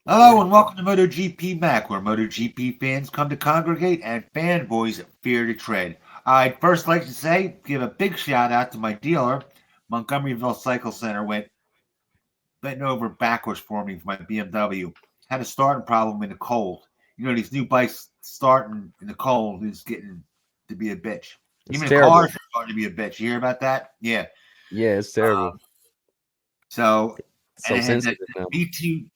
Hello and welcome to MotoGP Mac, where MotoGP fans come to congregate and fanboys fear to tread. I'd first like to give a big shout out to my dealer. Montgomeryville Cycle Center went bent over backwards for me for my BMW. Had a starting problem in the cold. You know, these new bikes starting in the cold is getting to be a bitch. It's Even terrible. cars are starting to be a bitch. You hear about that? Yeah. Yeah, it's terrible. So So and it had sensitive that now.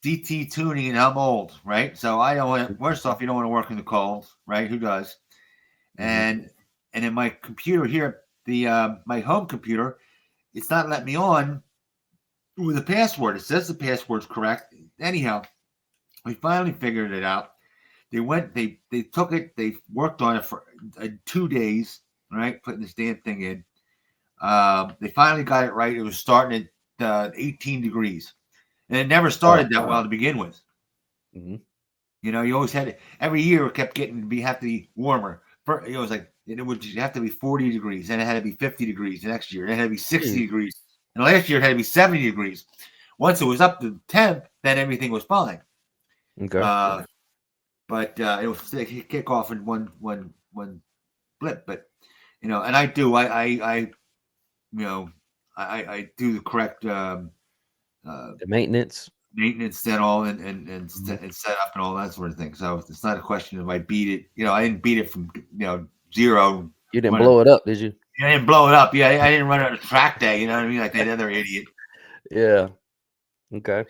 DT tuning, and I'm old, right? So I don't want. First off, you don't want to work in the cold, right? Who does? hmm And in my computer here, the my home computer, it's not letting me on with a password. It says the password's correct. Anyhow, we finally figured it out. They took it, they worked on it for 2 days, right? Putting this damn thing in. They finally got it right. It was starting at 18 degrees, and it never Oh, started that well to begin with. hmm You know, you always had every year it kept getting to have to be warmer. It was like it would have to be 40 degrees, then it had to be 50 degrees the next year, then it had to be 60 degrees, and last year it had to be 70 degrees. Once it was up to temp, then everything was fine. Okay. Uh, but it was kick off in one blip. But you know, and I you know I do the correct The maintenance. maintenance and all hmm and set up and all that sort of thing. So it's not a question of I beat it. You know, I didn't beat it from zero. You didn't Running, blow it up, did you? I didn't blow it up. Yeah, I didn't run on a track day. You know what I mean? Like that other idiot. Yeah. Okay.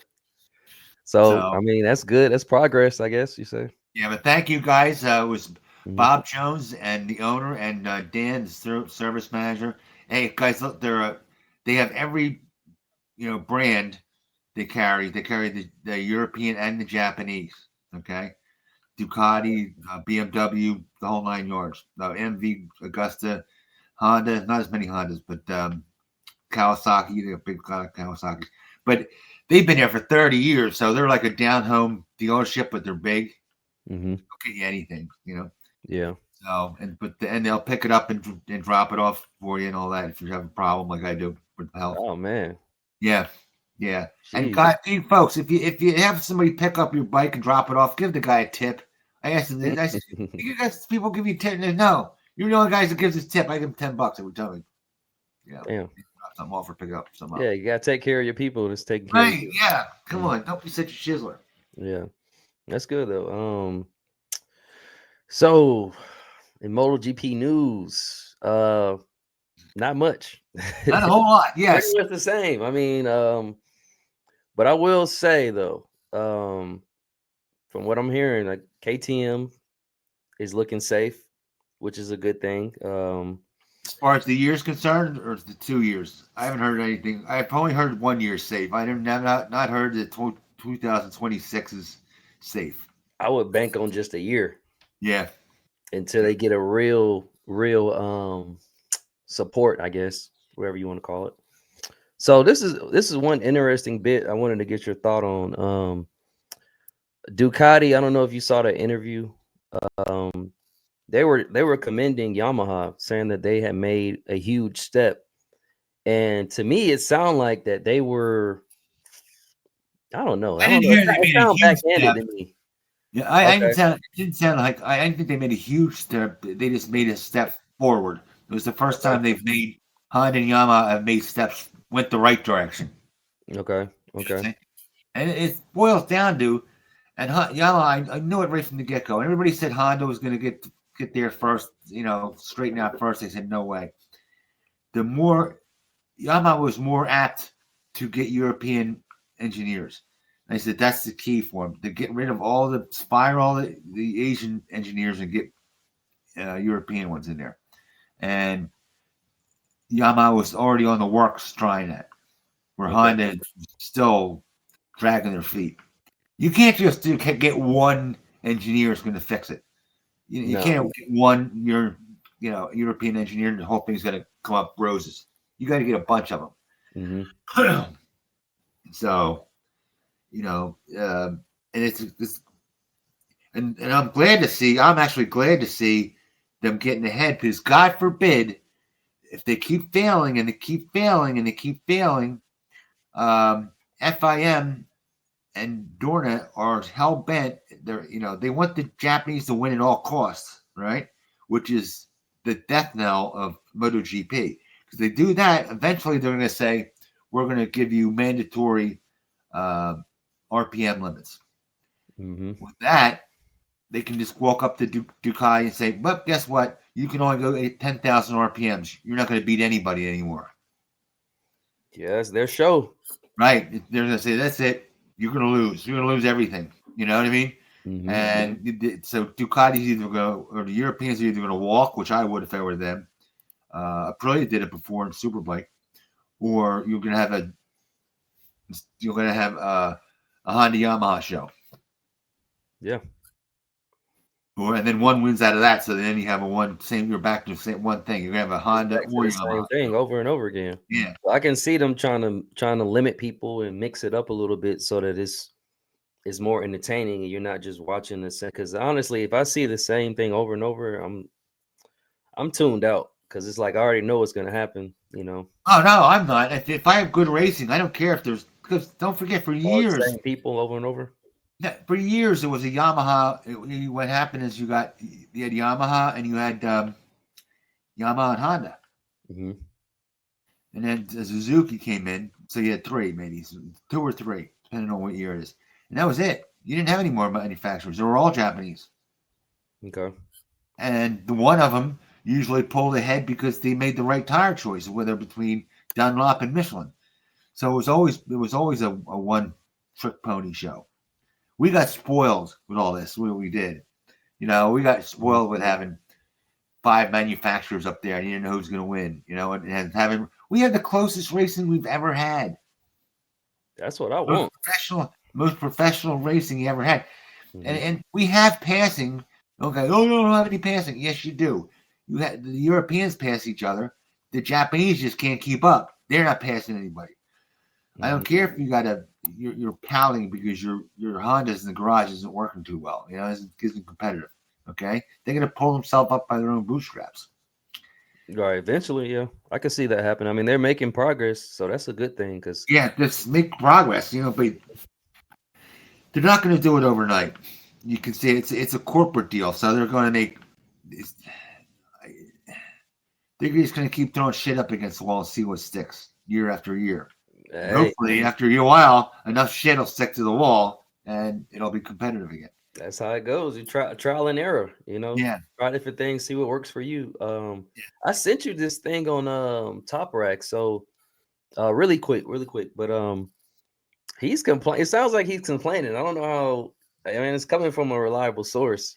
So, So I mean, that's good. That's progress, I guess you say. yeah, but thank you guys. It was hmm Bob Jones and the owner and Dan, the service manager. Hey guys, look, they have every brand they carry. They carry the European and the Japanese. Okay. Ducati, BMW, the whole nine yards. MV, Augusta, Honda, not as many Hondas, but Kawasaki, they're a big lot of Kawasaki's. But they've been there for 30 years, so they're like a down home dealership, but they're big. hmm They'll get you anything, you know. Yeah. So and they'll pick it up and drop it off for you and all that if you have a problem like I do with health. Oh man. Yeah, yeah. And Jeez. folks, if you have somebody pick up your bike and drop it off, give the guy a tip. I asked him, you guys people give you tip? No, you're the only guys that gives us tip. I give him $10 every time. You know, Damn. drop something off or pick up something Yeah, up. you gotta take care of your people that's taking care of Right? you. Yeah. Come Mhm. on, don't be such a shizzler. Yeah. That's good though. So in MotoGP news, not much. Not a whole lot. Pretty Yes. much the same. I mean, but I will say though, from what I'm hearing, like KTM is looking safe, which is a good thing. As far as the year's concerned, or the 2 years, I haven't heard anything. I've only heard 1 year safe. I have not heard that 2026 is safe. I would bank on just a year Yeah. until Yeah. they get a real support, I guess, whatever you want to call it. So this is one interesting bit I wanted to get your thought on. Ducati, I don't know if you saw the interview. Um, they were commending Yamaha, saying that they had made a huge step. And to me, it sounded like that they were. I don't know. I I don't didn't know. hear they It made a sounded huge backhanded step. to me. Yeah, Okay. it didn't sound like I didn't think they made a huge step. They just made a step forward. It was the first Okay. time they've made Honda and Yamaha have made steps went the right direction. Okay. Okay. And it boils down to, and Yamaha, I knew it right from the get go. And everybody said Honda was going to get there first, straighten out first. They said no way. The more Yamaha was more apt to get European engineers. And I said that's the key for them to get rid of fire all the Asian engineers and get European ones in there. And Yamaha was already on the works trying that, where Okay. Honda is still dragging their feet. You can't just get one engineer is going to fix it. You No. can't get one European engineer and the whole thing's going to come up roses. You got to get a bunch of hmm them. So and it's and I'm glad to see. I'm actually glad to see them getting ahead because God forbid if they keep failing and they keep failing and they keep failing, FIM and Dorna are hell bent. They want the Japanese to win at all costs, right? Which is the death knell of MotoGP. Because they do that, eventually they're going to say, we're going to give you mandatory RPM limits. Mm-hmm. With that, they can just walk up to Ducati and say, well, guess what? You can only go at 10,000 RPMs. You're not going to beat anybody anymore. Yeah, it's their show. Right. They're going to say, that's it. You're going to lose. You're going to lose everything. You know what I mean? Mm-hmm. And so Ducati's either going to, or the Europeans are either going to walk, which I would if I were them. Aprilia did it before in Superbike. Or you're going to have a Honda Yamaha show. Yeah. And then one wins out of that, so then you have you're back to the same one thing. You're gonna have a Honda or the same thing over and over again. Yeah, I can see them trying to limit people and mix it up a little bit so that it's more entertaining and you're not just watching the same. Because honestly, if I see the same thing over and over, I'm tuned out because it's like I already know what's gonna happen. You know. Oh no, I'm not. If I have good racing, I don't care if there's, because don't forget for years, same people over and over. For years, it was a Yamaha. What happened is you had Yamaha and you had Yamaha and Honda. Mm-hmm. And then Suzuki came in, so you had three, maybe 2 or 3, depending on what year it is. And that was it. You didn't have any more manufacturers. They were all Japanese. Okay. And the one of them usually pulled ahead because they made the right tire choice, whether between Dunlop and Michelin. So it was always a one-trick pony show. We got spoiled with all this. We did. We got spoiled with having 5 manufacturers up there, and you didn't know who's going to win. And we had the closest racing we've ever had. That's what I want. Most professional racing you ever had. Mm-hmm. And we have passing. Okay, you don't have any passing. Yes, you do. You had the Europeans pass each other. The Japanese just can't keep up. They're not passing anybody. I don't care if you're pouting because your Honda's in the garage isn't working too well. It isn't competitive. Okay, they're gonna pull themselves up by their own bootstraps. Right, eventually, yeah, I can see that happen. I mean, they're making progress, so that's a good thing. Because just make progress. But they're not going to do it overnight. You can see it's a corporate deal, so they're going to make. They're just going to keep throwing shit up against the wall and see what sticks year after year. Hey. Hopefully, after a while, enough shit will stick to the wall, and it'll be competitive again. That's how it goes. You try trial and error. Yeah. Try different things, see what works for you. I sent you this thing on Toprak. So, really quick, but he's complaining. It sounds like he's complaining. I don't know how. I mean, it's coming from a reliable source.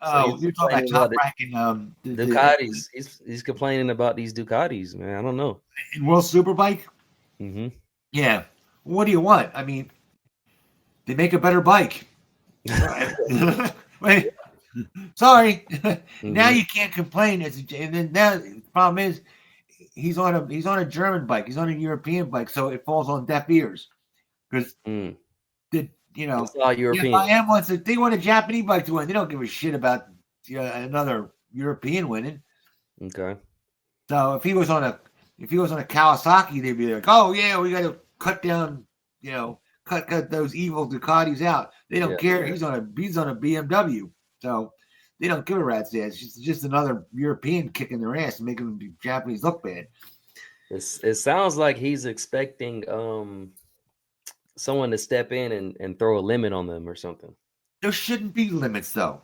Oh, you're talking about Toprak and Ducatis. He's complaining about these Ducatis, man. I don't know. In World Superbike. Mm-hmm. Yeah. What do you want? I mean, they make a better bike. Wait. Sorry. Mm-hmm. Now you can't complain. And then now the problem is he's on a German bike. He's on a European bike, so it falls on deaf ears. Because it's all European. They want a Japanese bike to win. They don't give a shit about another European winning. Okay. So if he was on a Kawasaki, they'd be like, oh yeah, we got to cut down, cut those evil Ducatis out. They don't care. Yeah. He's on a BMW, so they don't give a rat's ass. It's just another European kicking their ass and making the Japanese look bad. It sounds like he's expecting someone to step in and throw a limit on them or something. There shouldn't be limits, though.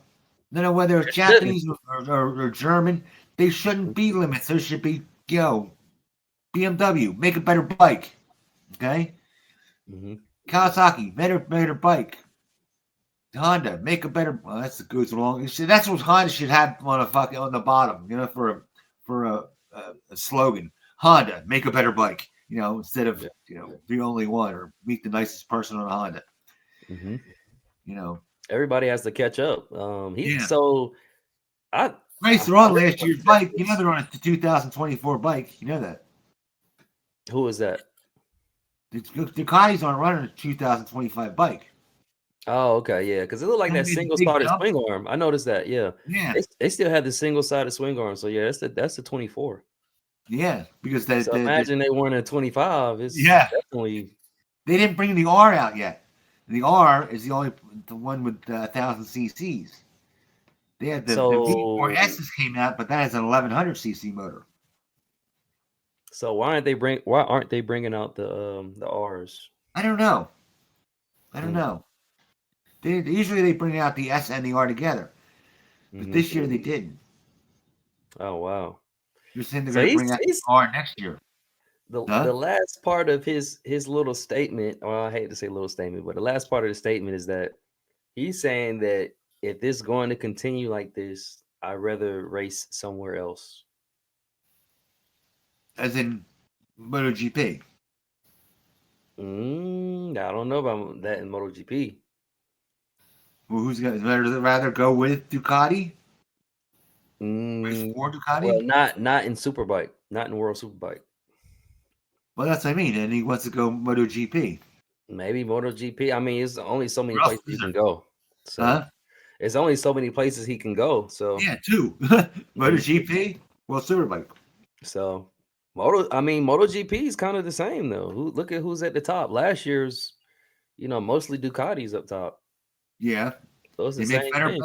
No, whether it's Japanese or German, they shouldn't be limits. There should be, BMW, make a better bike. Okay? Mm-hmm. Kawasaki, better bike. Honda, make a better. Well, that goes along. That's what Honda should have on the bottom. For a slogan. Honda, make a better bike. Instead of the only one, or meet the nicest person on a Honda. Mm-hmm. Everybody has to catch up. Raced on last year's bike. They're on a 2024 bike. You know that. Who is that? Ducati's on running a 2025 bike. Oh, okay, yeah, because it looked like that single-sided swing arm. I noticed that, yeah. They still had the single-sided swing arm, so yeah, that's the 24. Yeah, because imagine they weren't at 25. It's definitely. They didn't bring the R out yet. The R is the one with 1,000 cc's. They had the So V4S's came out, but that has an 1,100 cc motor. so why aren't they bringing out the R's? I don't know. I don't Mm. know. Usually they bring out the S and the R together, but Mhm. this year they didn't. Oh wow. You're saying they're So going to bring out the he's R next year? the Huh? last part of his little statement, well, I hate to say little statement, but the last part of the statement is that he's saying that if this is going to continue like this, I'd rather race somewhere else. As in MotoGP. I don't know about that in MotoGP. Well, who's going to rather go with Ducati? Race Mm, for Ducati? well, not in Superbike, not in World Superbike. Well, that's what I mean. And he wants to go MotoGP. Maybe MotoGP. I mean, it's only so many Where else places is he there? can go. So Huh? it's only so many places he can go. So Yeah, two. MotoGP, well, Superbike. so MotoGP is kind of the same though. Look at who's at the top. Last year's, mostly Ducatis up top. Yeah, So it's the they make same better thing.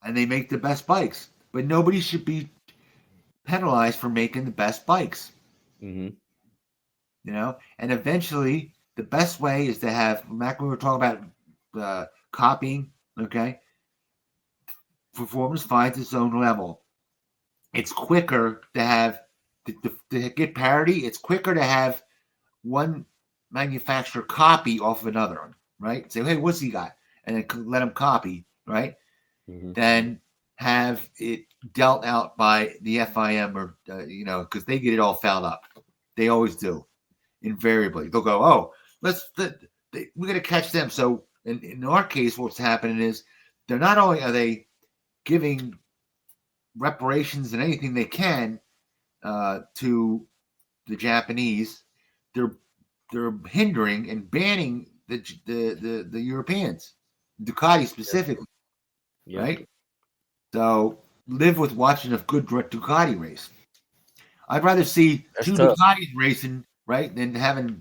and they make the best bikes. But nobody should be penalized for making the best bikes. Hmm. And eventually the best way is to have, Mac, we were talking about copying. Okay, performance finds its own level. It's quicker to have to get parity. It's quicker to have one manufacturer copy off of another one, right? Say, hey, what's he got? And then let him copy, right? Hmm. Then have it dealt out by the FIM or, because they get it all fouled up. They always do, invariably. They'll go, oh, we're going to catch them. So in our case, what's happening is they're not only are they giving reparations and anything they can to the Japanese, they're hindering and banning the Europeans, Ducati specifically, Yeah, right? So live with watching a good Ducati race. I'd rather see that's two tough. Ducatis racing, right, than having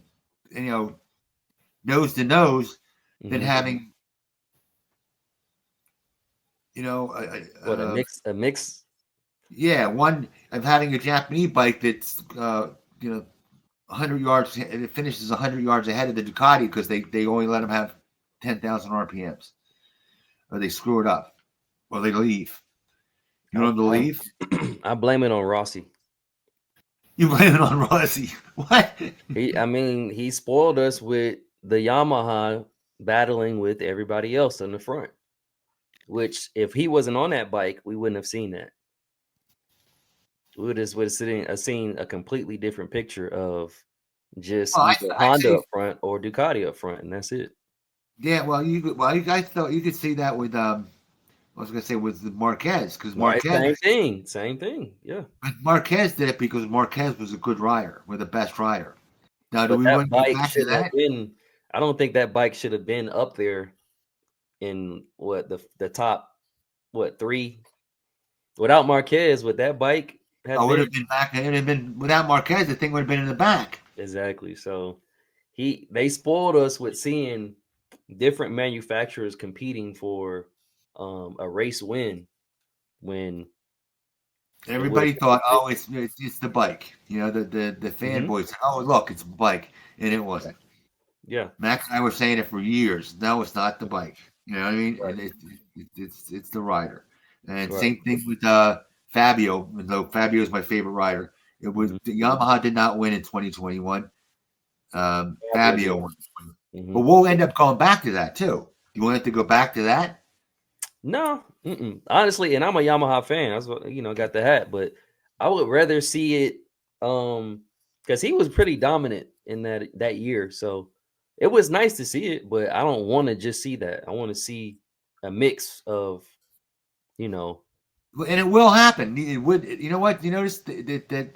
nose to nose, than Hmm. having What a mix. yeah, one of having a Japanese bike that's 100 yards. It finishes 100 yards ahead of the Ducati because they only let them have 10,000 RPMs, or they screw it up, or they leave. You I want them to leave? I blame it on Rossi. You blame it on Rossi. What? He spoiled us with the Yamaha battling with everybody else in the front. Which, if he wasn't on that bike, we wouldn't have seen that. We would have seen a completely different picture of just Well, either I'd Honda say up front or Ducati up front, and that's it. yeah. Well, you guys thought you could see that with I was gonna say with Marquez because Right, same thing. Yeah, Marquez did it because Marquez was a good rider, was the best rider. Now, do but we that want to go bike back to should have that? been. I don't think that bike should have been up there in the top three without Marquez. With that bike I have would been have been back. It would have been without Marquez. The thing would have been in the back. exactly. So they spoiled us with seeing different manufacturers competing for a race win when it would Everybody have thought, been. oh, it's the bike. The Mhm. fanboys said, oh, look, it's a bike, and it wasn't. Yeah, Max and I were saying it for years. No, it's not the bike. You know what I mean? right, And it's the rider. And right. same thing with Fabio. Though Fabio is my favorite rider, it was Mhm. the Yamaha did not win in 2021. Fabio Fabio did. won. But Mhm. we'll end up going back to that too. You want it to go back to that? No, honestly, and I'm a Yamaha fan. That's what got the hat, but I would rather see it because he was pretty dominant in that year. So it was nice to see it, but I don't want to just see that. I want to see a mix of you know. And it will happen. It would. You know what? You notice that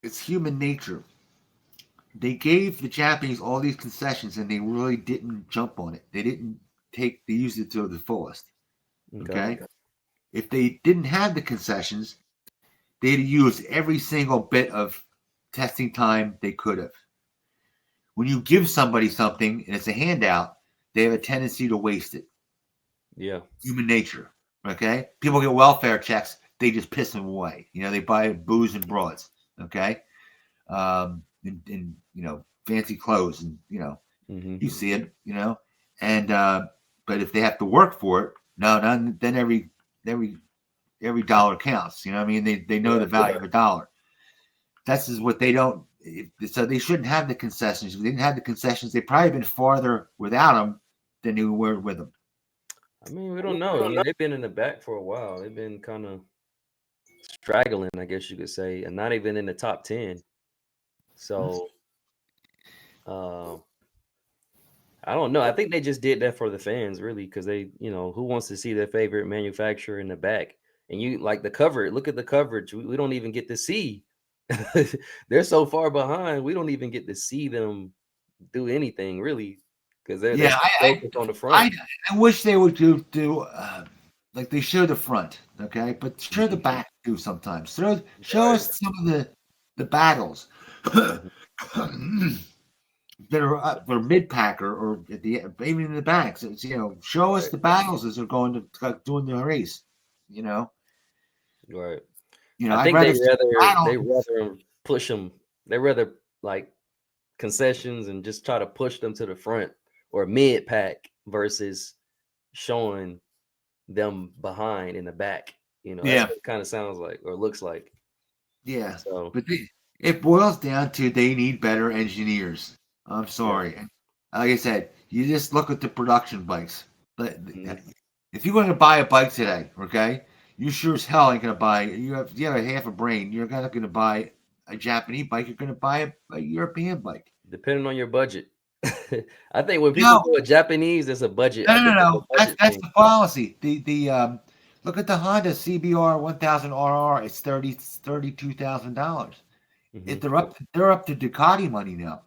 it's human nature. They gave the Japanese all these concessions, and they really didn't jump on it. They didn't they used it to the fullest. Okay. Okay. If they didn't have the concessions, they'd have used every single bit of testing time they could have. When you give somebody something and it's a handout, they have a tendency to waste it. Yeah. Human nature. Okay, people get welfare checks, they just piss them away. They buy booze and broads. Okay, and fancy clothes, and you see it. And but if they have to work for it, then every dollar counts. I mean, they know the value of a dollar. That's is what they don't. So they shouldn't have the concessions. If they didn't have the concessions, they'd probably been farther without them than they were with them. I mean, we don't know. I mean, they've been in the back for a while. They've been kind of straggling, I guess you could say, and not even in the top 10. So, I don't know. I think they just did that for the fans, really, because they, who wants to see their favorite manufacturer in the back? And you like the coverage. Look at the coverage. We don't even get to see. They're so far behind. We don't even get to see them do anything, really. Because they're focused on the front. I wish they would do like they show the front, okay, but show the back too sometimes. Show us some of the battles that are mid packer or even in the back. So it's, show us the battles as they're going to doing the race. Right. I think they rather push them. They rather like concessions and just try to push them to the front or mid pack versus showing them behind in the back. That's what it kind of sounds like or looks like. Yeah. So, but it boils down to they need better engineers. I'm sorry. Yeah. Like I said, you just look at the production bikes. But if you're going to buy a bike today, okay, you sure as hell ain't going to buy. You have half a brain. You're not going to buy a Japanese bike. You're going to buy a European bike. Depending on your budget. I think when people go with Japanese, it's a budget. No. That's the policy. The look at the Honda CBR 1000 RR. It's $32,000. They're up to Ducati money now.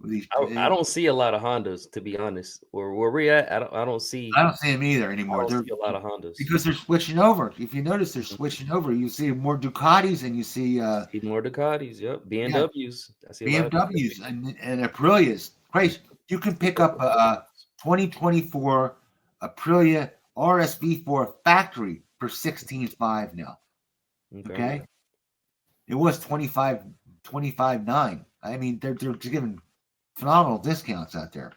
I don't see a lot of Hondas, to be honest. Where we're at, I don't see them either anymore. I don't see a lot of Hondas because they're switching over. If you notice, they're switching over. You see more Ducatis and you see more Ducatis. Yep, BMWs. I see BMWs and Aprilias. Crazy. You can pick up a 2024 Aprilia RSV4 factory for $16,500 now. Okay. It was $25,900. I mean, they're giving phenomenal discounts out there.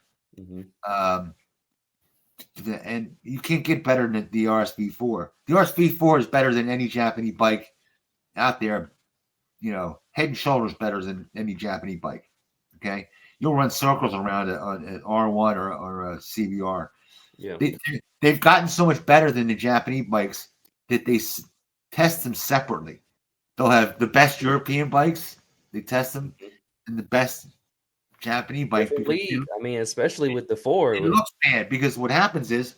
And you can't get better than the RSV4. The RSV4 is better than any Japanese bike out there. Head and shoulders better than any Japanese bike. Okay. You'll run circles around an R1 or a CBR. Yeah. They've gotten so much better than the Japanese bikes that they test them separately. They'll have the best European bikes. They test them, and the best Japanese bike. I mean, especially with the Ford. It looks bad because what happens is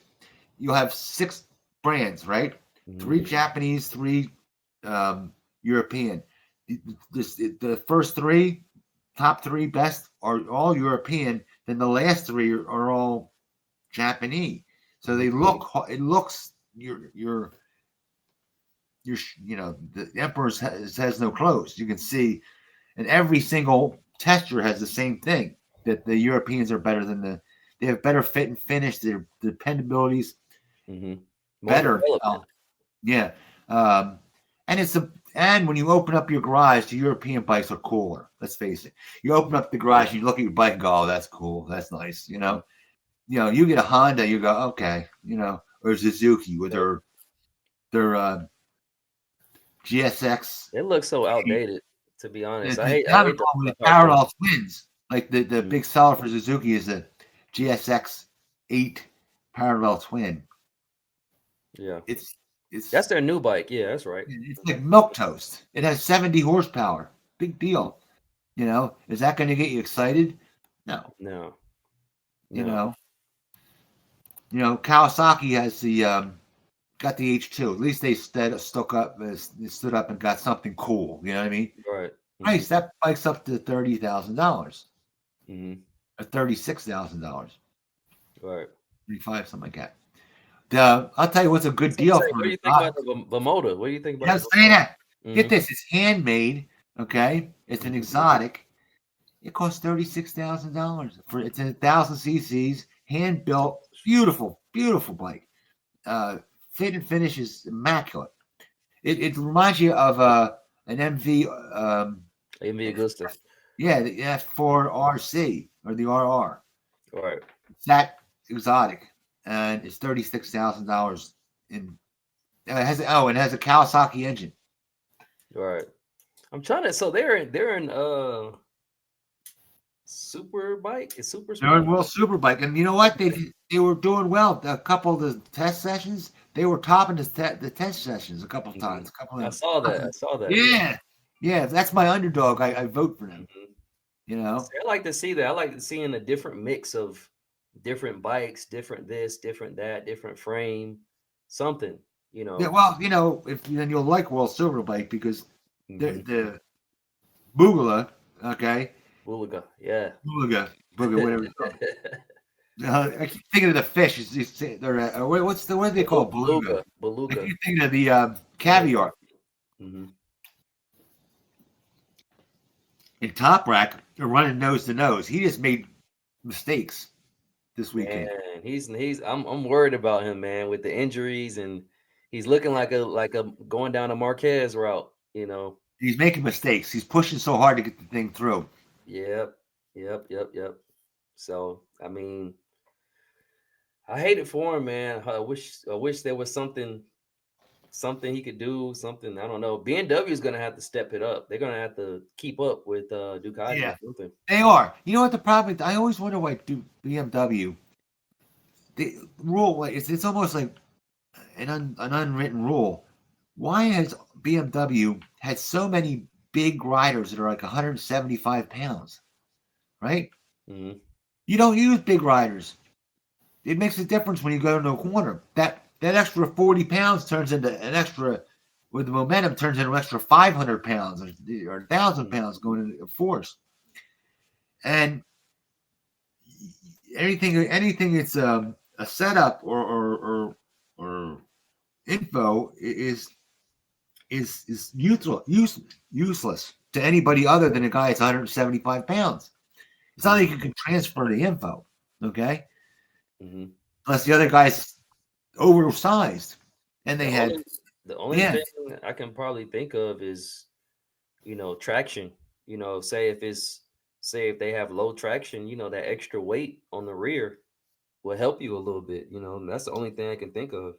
you'll have 6 brands, right? 3 Japanese, 3 European. The first 3, top 3 best are all European. Then the last 3 are all Japanese. So they look. It looks the emperor has no clothes. You can see, and every single tester has the same thing, that the Europeans are better than they have better fit and finish. Their dependability's better. And when you open up your garage, the European bikes are cooler. Let's face it. You open up the garage and you look at your bike and go, "Oh, that's cool. That's nice." You get a Honda, you go, "Okay," or Suzuki with their GSX. It looks so outdated, to be honest. I hate the parallel twins. Like the big seller for Suzuki is the GSX 8 parallel twin. Yeah, it's that's their new bike. Yeah, that's right. It's like milk toast. It has 70 horsepower. Big deal. Is that going to get you excited? No. Kawasaki has the got the H2. At least they stood up and got something cool. You know what I mean? Right. Nice. That bike's up to $30,000. Or $36,000. Right. 35, something like that. I'll tell you what's a good deal. What do you think about the Moto? What do you think about? Say that. Get this. It's handmade. Okay. It's an exotic. It costs $36,000 it's 1,000 cc's. hand built, beautiful, beautiful bike. Fit and finish is immaculate. It reminds you of an MV. MV Augusta. Yeah, the F4 RC or the RR. All right. It's that exotic, and it's $36,000. In it has a Kawasaki engine. All right. I'm trying to. So they're in superbike. It's super. They're in World Superbike, and you know what? They were doing well. A couple of the test sessions, they were topping the test sessions a couple of times. I saw that. Yeah. That's my underdog. I vote for them. Mhm. You know, See, I like to see that. I like seeing a different mix of different bikes, different this, different that, different frame, something. You know. yeah. Well, you know, if then you'll like World Superbike because Mhm. the Bugala, okay, Bulaga, yeah. Booga, whatever it's called. I keep thinking of the fish. They're what do they call beluga? I Beluga. keep thinking of the caviar. Mm-hmm. In Toprak, they're running nose to nose. He just made mistakes this weekend. Man, I'm worried about him, man, with the injuries, and he's looking like a going down a Marquez route, you know. He's making mistakes. He's pushing so hard to get the thing through. Yep. So I mean, I hate it for him, man. I wish there was something he could do. Something, I don't know. BMW is gonna have to step it up. They're gonna have to keep up with Ducati Yeah. or something. They are. You know what the problem is? I always wonder why BMW. The rule it's almost like an unwritten rule. Why has BMW had so many big riders that are like 175 pounds? Right? Mm-hmm. You don't use big riders. It makes a difference when you go into a corner. That extra 40 pounds turns into an extra, with the momentum, turns into an extra 500 pounds or 1,000 pounds going into force. And anything that's a setup or info is useless to anybody other than a guy that's 175 pounds. It's not like you can transfer the info, okay? Mm-hmm. Plus the other guy's oversized, and they the only thing I can probably think of is, you know, traction. You know, say if they have low traction, you know, that extra weight on the rear will help you a little bit. You know, and that's the only thing I can think of.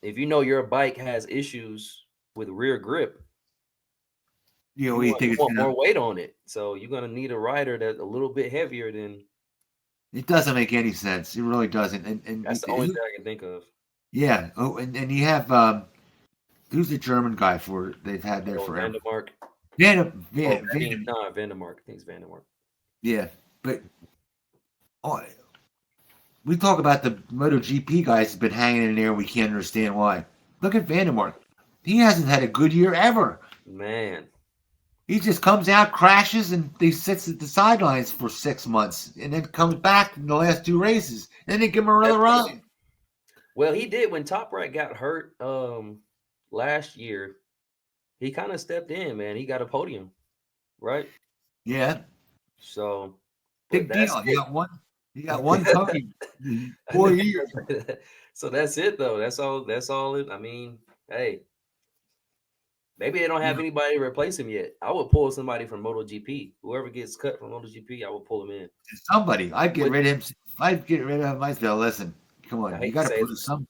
If you know your bike has issues with rear grip, you want more weight on it. So you're gonna need a rider that's a little bit heavier than. It doesn't make any sense. It really doesn't. And that's the only thing I can think of. Yeah. Oh, and you have who's the German guy they've had there forever? Vandermark. Vandermark. I think it's Vandermark. Yeah, but we talk about the MotoGP guys have been hanging in there. We can't understand why. Look at Vandermark. He hasn't had a good year ever. Man. He just comes out, crashes, and he sits at the sidelines for 6 months, and then comes back in the last 2 races, and they give him another ride. Well, he did when Toprak got hurt last year. He kind of stepped in, man. He got a podium, right? Yeah. So big deal. He got one podium in 4 years. So that's it, though. That's all. I mean, hey. Maybe they don't have anybody to replace him yet. I would pull somebody from MotoGP. Whoever gets cut from MotoGP, I would pull him in. Somebody. I'd get rid of him. I'd get rid of him myself. Listen, come on. You got to put some.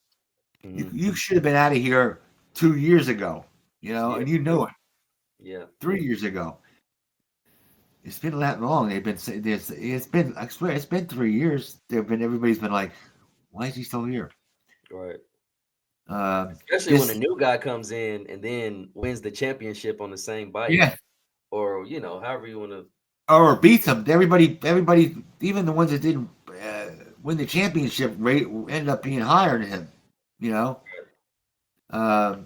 Mm-hmm. You should have been out of here 2 years ago, you know, and you knew it. Yeah. 3 years ago. It's been that long. They've been saying this. I swear, it's been 3 years. Everybody's been like, why is he still here? Right. Especially when a new guy comes in and then wins the championship on the same bike. Yeah. Or, you know, however you want to. Or beats them. Everybody, even the ones that didn't win the championship rate ended up being higher than him, you know? But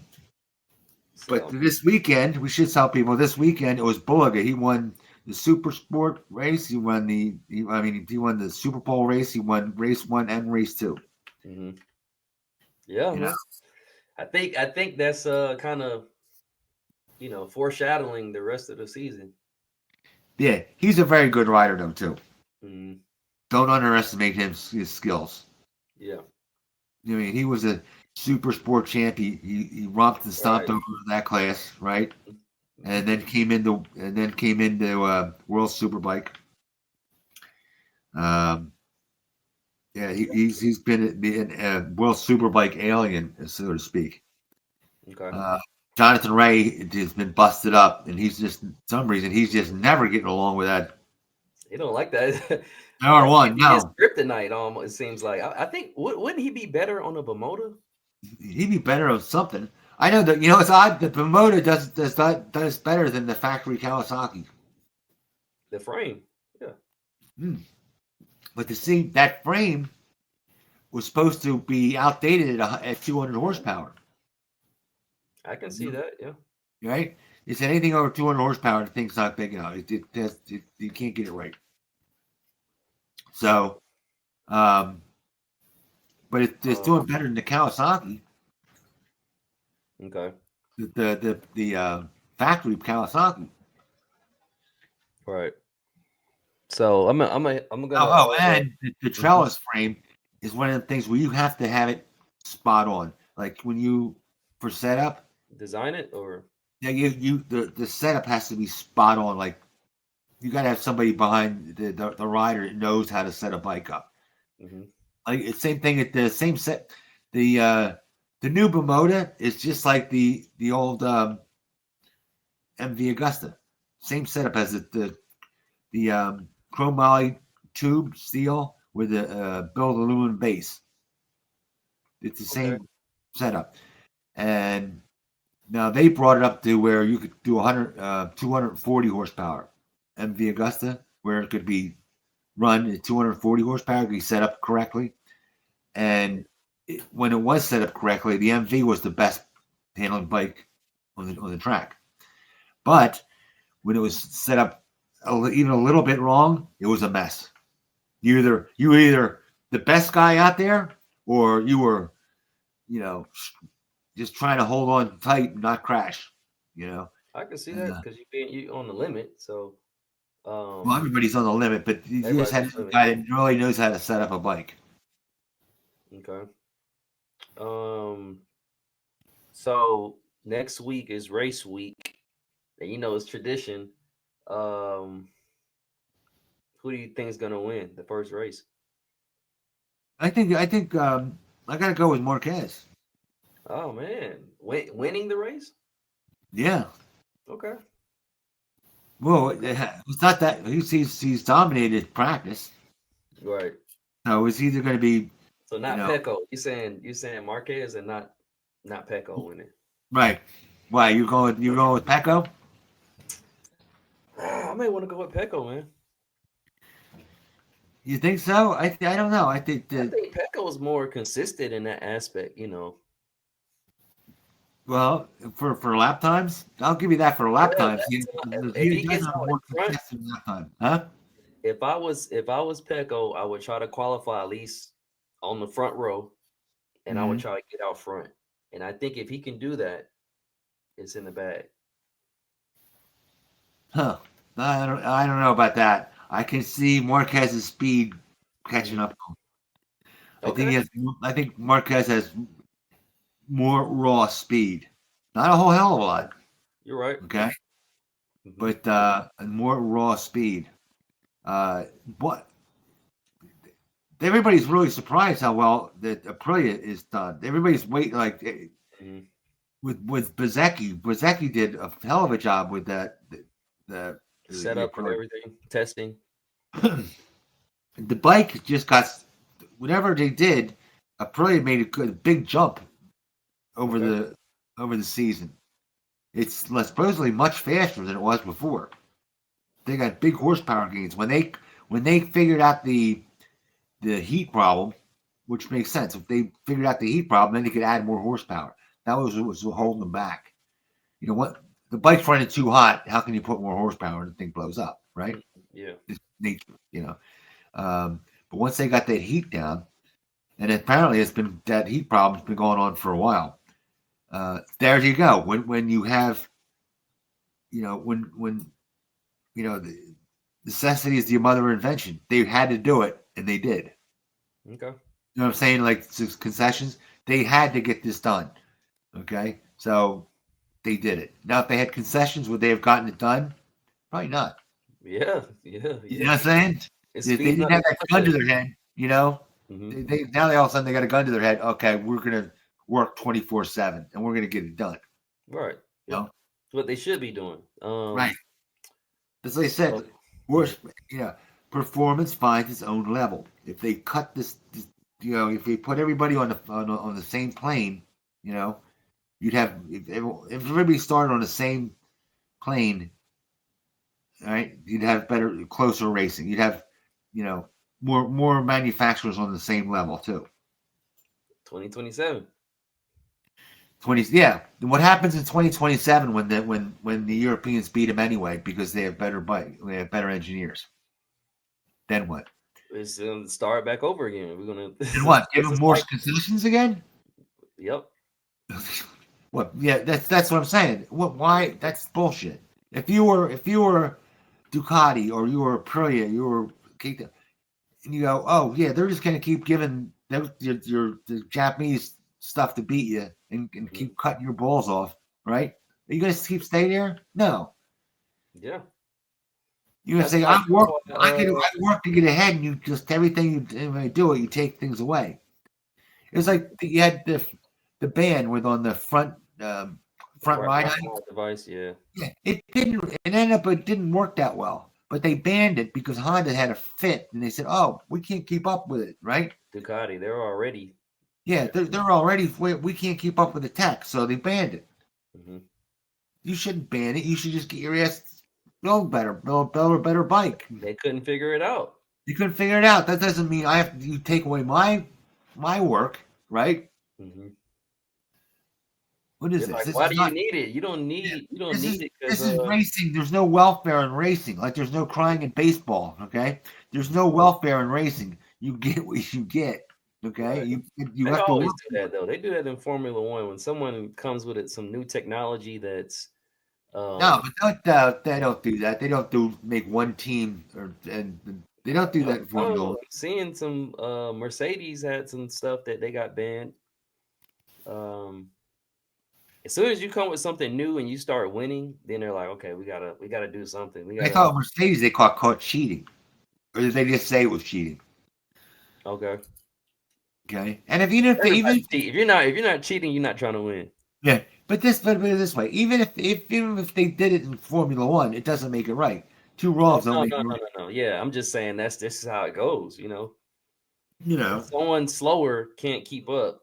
this weekend, we should tell people, this weekend, it was Bulaga. He won the Super Sport race. He won the Super Bowl race. He won race 1 and race 2. Mm-hmm. Yeah, you know? I think that's kind of, you know, foreshadowing the rest of the season. Yeah, he's a very good rider though too. Mm-hmm. don't underestimate his skills. Yeah. I mean, he was a super sport champ. He romped and stomped Right. over that class, right? And then came into World Superbike. Yeah, he's been a World Superbike alien, so to speak. Okay. Jonathan Ray has been busted up, and he's just some reason he's just never getting along with that He don't like that. That R1. might be his No, kryptonite. Almost, it seems like. I think wouldn't he be better on a Bimota? he'd be better on something. I know that it's odd that the Moto does better than the factory Kawasaki. The frame. Yeah. But to see that frame was supposed to be outdated at 200 horsepower. I can see that. Yeah. Right? It's anything over 200 horsepower, the thing's not big enough. You can't get it right. So, but it's doing better than the Kawasaki. Okay. The factory Kawasaki. Right. So I'm gonna. And the trellis frame is one of the things where you have to have it spot on. Like when you for setup, design it or yeah, the setup has to be spot on. Like you got to have somebody behind the rider that knows how to set a bike up. Like it's same thing at the same set. The new Bimota is just like the old MV Augusta. Same setup as the chromoly tube steel with a billet aluminum base. It's the same setup, and now they brought it up to where you could do 240 horsepower MV Augusta, where it could be run at 240 horsepower, could be set up correctly, and when it was set up correctly, the MV was the best handling bike on the track. But when it was set up even a little bit wrong, it was a mess. You were either the best guy out there, or you were, just trying to hold on tight and not crash. I can see that because you on the limit. So, well, everybody's on the limit, but you just had a guy that really knows how to set up a bike. Okay. So next week is race week, and it's tradition. Who do you think is gonna win the first race? I think I gotta go with Marquez. Oh man, winning the race? Yeah. Okay. Well, it's not that he's dominated practice. Right. So it's either going to be. So not Pecco. You saying Marquez and not Pecco winning? Right. Why you going with Pecco? I may want to go with Pecco, man. You think so? I don't know. I think Pecco is more consistent in that aspect. Well, for lap times, I'll give you that for lap times. He does have more consistent lap time, huh? If I was Pecco, I would try to qualify at least on the front row, and I would try to get out front. And I think if he can do that, it's in the bag. Huh. I don't know about that. I can see Marquez's speed catching up. Okay. I think Marquez has more raw speed. Not a whole hell of a lot. You're right. Okay. But more raw speed. What? Everybody's really surprised how well that Aprilia is done. Everybody's waiting with Bezecchi. Bezecchi did a hell of a job with that. The setup and everything, testing. The bike just got whatever they did. Aprilia made a big jump over the season. It's supposedly much faster than it was before. They got big horsepower gains when they figured out the heat problem, which makes sense. If they figured out the heat problem, then they could add more horsepower. That was what was holding them back. You know what? The bike's running too hot. How can you put more horsepower and the thing blows up, right? Yeah. It's nature, But once they got that heat down, and apparently that heat problem's been going on for a while. There you go. When you have, when the necessity is the mother of invention. They had to do it, and they did. Okay. You know what I'm saying? Like concessions, they had to get this done. Okay, so they did it. Now, if they had concessions, would they have gotten it done? Probably not. Yeah. You know what I'm saying? It's They speeding didn't up the have that gun to process. their head. You know, Mm-hmm. they now all of a sudden they got a gun to their head. Okay, we're gonna work 24/7, and we're gonna get it done. Right. You know, What they should be doing. right? As they said, So, worst. Yeah, performance finds its own level. If they cut this, if they put everybody on the same plane, you'd have if everybody started on the same plane, all right, you'd have closer racing. You'd have, more manufacturers on the same level too. 2027. 20, yeah. What happens in 2027 when the Europeans beat them anyway because they have they have better engineers? Then what? It's gonna start back over again. We're gonna. Then what? Give It's them a more cycle. concessions again? Yep. What? Yeah, that's what I'm saying. What? Why? That's bullshit. If you were Ducati or you were Aprilia, you were, and you go, oh yeah, they're just gonna keep giving the Japanese stuff to beat you and keep cutting your balls off, right? Are you gonna keep staying there? No. Yeah. You're gonna say, I work to get ahead, and you just everything you do it, you take things away. It was like you had the band with on the front ride device. Yeah. Yeah, it didn't. It ended up it didn't work that well. But they banned it because Honda had a fit, and they said, "Oh, we can't keep up with it." Right? Ducati, they're already. Yeah, they're already. We can't keep up with the tech, so they banned it. Mm-hmm. You shouldn't ban it. You should just get your ass build a better bike. They couldn't figure it out. You couldn't figure it out. That doesn't mean you take away my work, right? Mm-hmm. What is this? Like, This why is do not, you need it? You don't need. You don't This need is it this because. is racing. There's no welfare in racing. Like there's no crying in baseball. Okay, there's no welfare in racing. You get what you get. Okay, Right. you They have to always work. do that though. They do that in Formula One when someone comes with some new technology that's. No, but they don't do that. They don't make one team and they don't do that in Formula Oh, One. I'm seeing some Mercedes had some stuff that they got banned. Um, as soon as you come with something new and you start winning, then they're like, okay, we gotta do something. We I gotta thought Mercedes they caught cheating, or did they just say it was cheating? okay. Okay, and even If you're not cheating, you're not trying to win. yeah, but this way, even if they did it in Formula One, it doesn't make it right. Two wrongs don't make it right. No. Yeah, I'm just saying this is how it goes. You If know. someone slower can't keep up,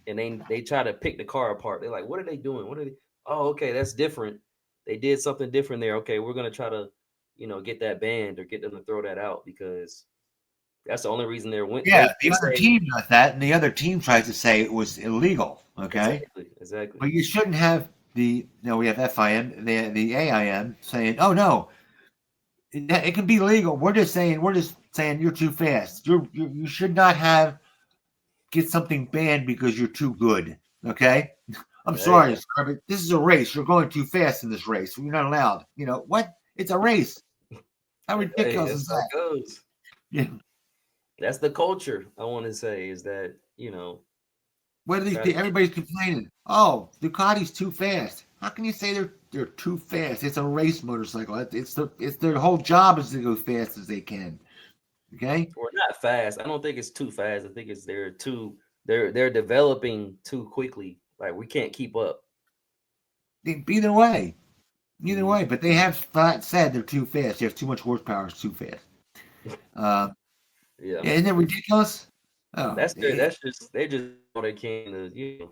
and they try to pick the car apart. They're like, what are they doing? What are they? Oh, okay, that's different. They did something different there. Okay, we're gonna try to, get that banned or get them to throw that out because that's the only reason they're went. Yeah, They the other say team does that, and the other team tries to say it was illegal. Okay, exactly. but you shouldn't have we have FIM, the AIM saying, "Oh no, it can be legal." We're just saying you're too fast. You should not get something banned because you're too good. Okay, I'm sorry, sir, but this is a race. You're going too fast in this race. You're not allowed. You know what? It's a race. How ridiculous is that? Goes. Yeah. That's the culture. I want to say is that What do they think? Everybody's complaining. Oh, Ducati's too fast. How can you say they're too fast? It's a race motorcycle. It's their whole job is to go fast as they can. Okay? Or not fast. I don't think it's too fast. I think it's they're developing too quickly. Like we can't keep up. Either way. But they have said they're too fast. They have too much horsepower. It's too fast. Yeah. Isn't it ridiculous? Oh, That's just they just all they can to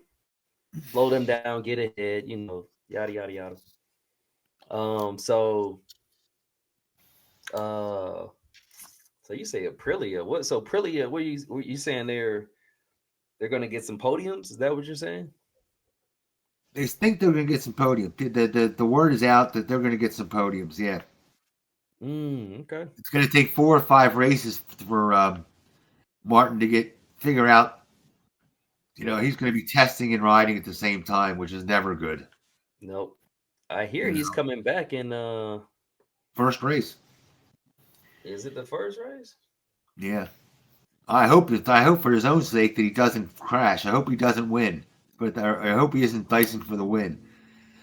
slow them down, get ahead, yada yada yada. So you say Aprilia. What so Aprilia, what you saying they're gonna get some podiums? Is that what you're saying? They think they're gonna get some podiums. The word is out that they're gonna get some podiums, yeah. Okay. It's gonna take 4 or 5 races for Martin to figure out, he's going to be testing and riding at the same time, which is never good. Nope. I hear he's coming back in first race. Is it the first race? Yeah. I hope for his own sake that he doesn't crash. I hope he doesn't win, but I hope he isn't dicing for the win.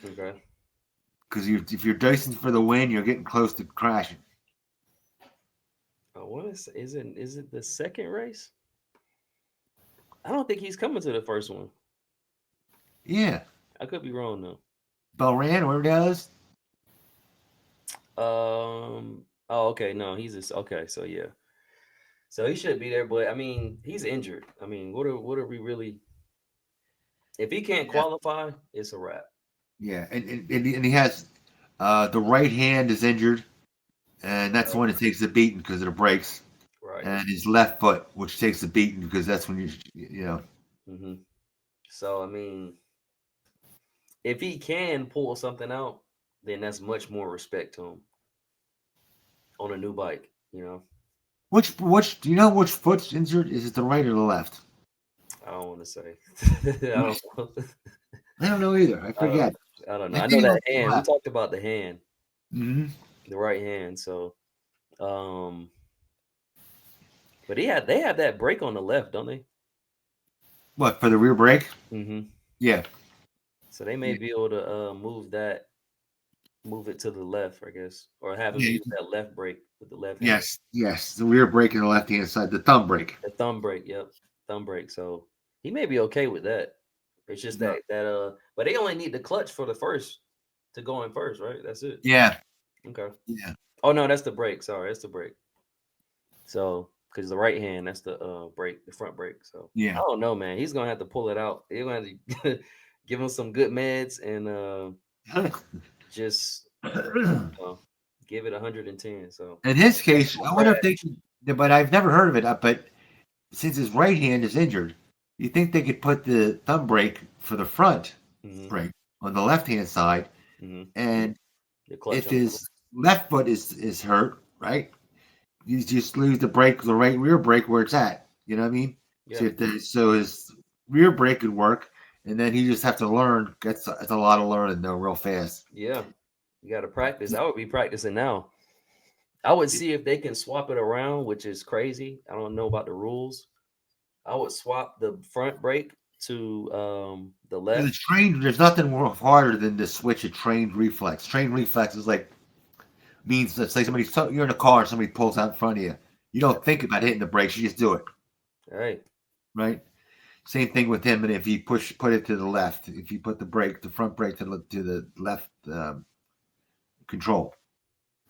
Okay. Because if you're dicing for the win, you're getting close to crashing. What is it the second race? I don't think he's coming to the first one. Yeah. I could be wrong though. Belran, where that is? Oh, okay. No, okay. So yeah. So he should be there, but I mean, he's injured. I mean, what are we really? If he can't qualify, it's a wrap. Yeah, and he has the right hand is injured, and that's the one that takes the beating because of the brakes. Right. And his left foot, which takes the beating because that's when you know. Mm-hmm. So I mean, if he can pull something out, then that's much more respect to him on a new bike. You know. Which do you know which foot's injured? Is it the right or the left? I don't want to say. I don't know. I don't know either. I forget. I don't know. I know that hand. We talked about the hand, Mm-hmm. the right hand. So, but they have that brake on the left, don't they? What, for the rear brake? Mm-hmm. Yeah. So they may be able to move it to the left, I guess, or have him use that left brake with the left hand. Yes, the rear brake on the left hand side, the thumb brake. The thumb brake, yep, thumb brake. So he may be okay with that. It's just that but they only need the clutch for the first to go in first, right? That's it. Yeah. Okay. Yeah. Oh no, that's the brake. Sorry, that's the brake. So because the right hand, that's the brake, the front brake. So yeah, I don't know, man. He's gonna have to pull it out. They're gonna have to give him some good meds and just give it 110. So in his case, I wonder if they could, but I've never heard of it. But since his right hand is injured, you think they could put the thumb brake for the front brake on the left hand side, and if his left foot is hurt, right, you just leave the brake, the right rear brake where it's at. You know what I mean? Yeah. So his rear brake could work, and then he just have to learn. It's a lot of learning though, real fast. Yeah, you got to practice. I would be practicing now. I would see if they can swap it around, which is crazy. I don't know about the rules. I would swap the front brake to the left. There's nothing more harder than to switch a trained reflex. Trained reflex is means let's say you're in a car and somebody pulls out in front of you. You don't think about hitting the brakes, you just do it. Right. Same thing with him. And if you put it to the left, if you put the front brake to the left control.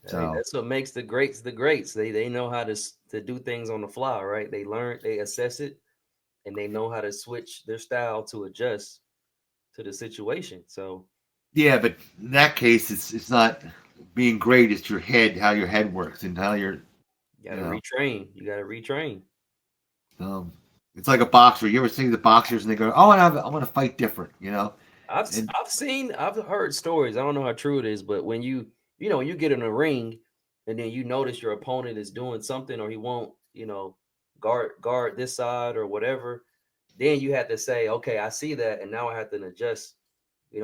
So that's what makes the greats the greats. They know how to do things on the fly, right? They assess it, and they know how to switch their style to adjust to the situation. So yeah, but in that case, it's not being great. It's your head, how your head works, and how you got to retrain. You got to retrain. It's like a boxer. You ever see the boxers and they go, "Oh, I want to fight different," you know? I've heard stories. I don't know how true it is, but when you get in a ring and then you notice your opponent is doing something or he won't, guard this side or whatever, then you have to say, okay, I see that, and now I have to adjust.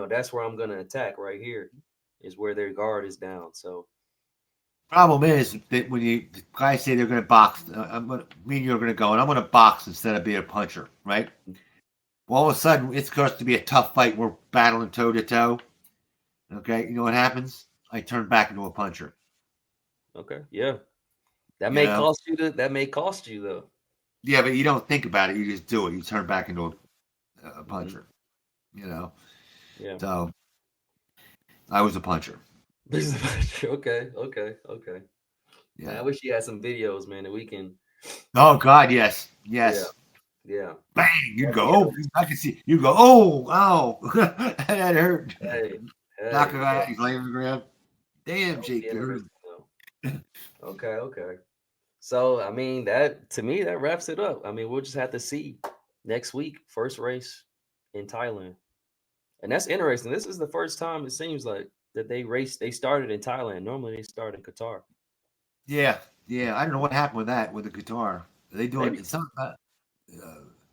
That's where I'm going to attack right here is where their guard is down. So problem is that when the guys say they're going to box, me and you're going to go, and I'm going to box instead of being a puncher, right? Well, all of a sudden, it's going to be a tough fight. We're battling toe to toe. Okay, you know what happens? I turn back into a puncher. Okay, yeah, that may cost you. That may cost you though. Yeah, but you don't think about it. You just do it. You turn back into a puncher. Yeah. So I was a puncher. Okay. Yeah. Man, I wish you had some videos, man, that we can. Oh God, yes. Yeah. Bang! You go. Oh, I can see. You go. Oh, that hurt. Hey. Knock him out. He's laying on the ground. Damn, Jake. Okay. So, I mean, to me, that wraps it up. I mean, we'll just have to see next week, first race in Thailand. And that's interesting. This is the first time it seems like that they started in Thailand. Normally they start in Qatar. Yeah. I don't know what happened with that, with the Qatar. Are they doing something?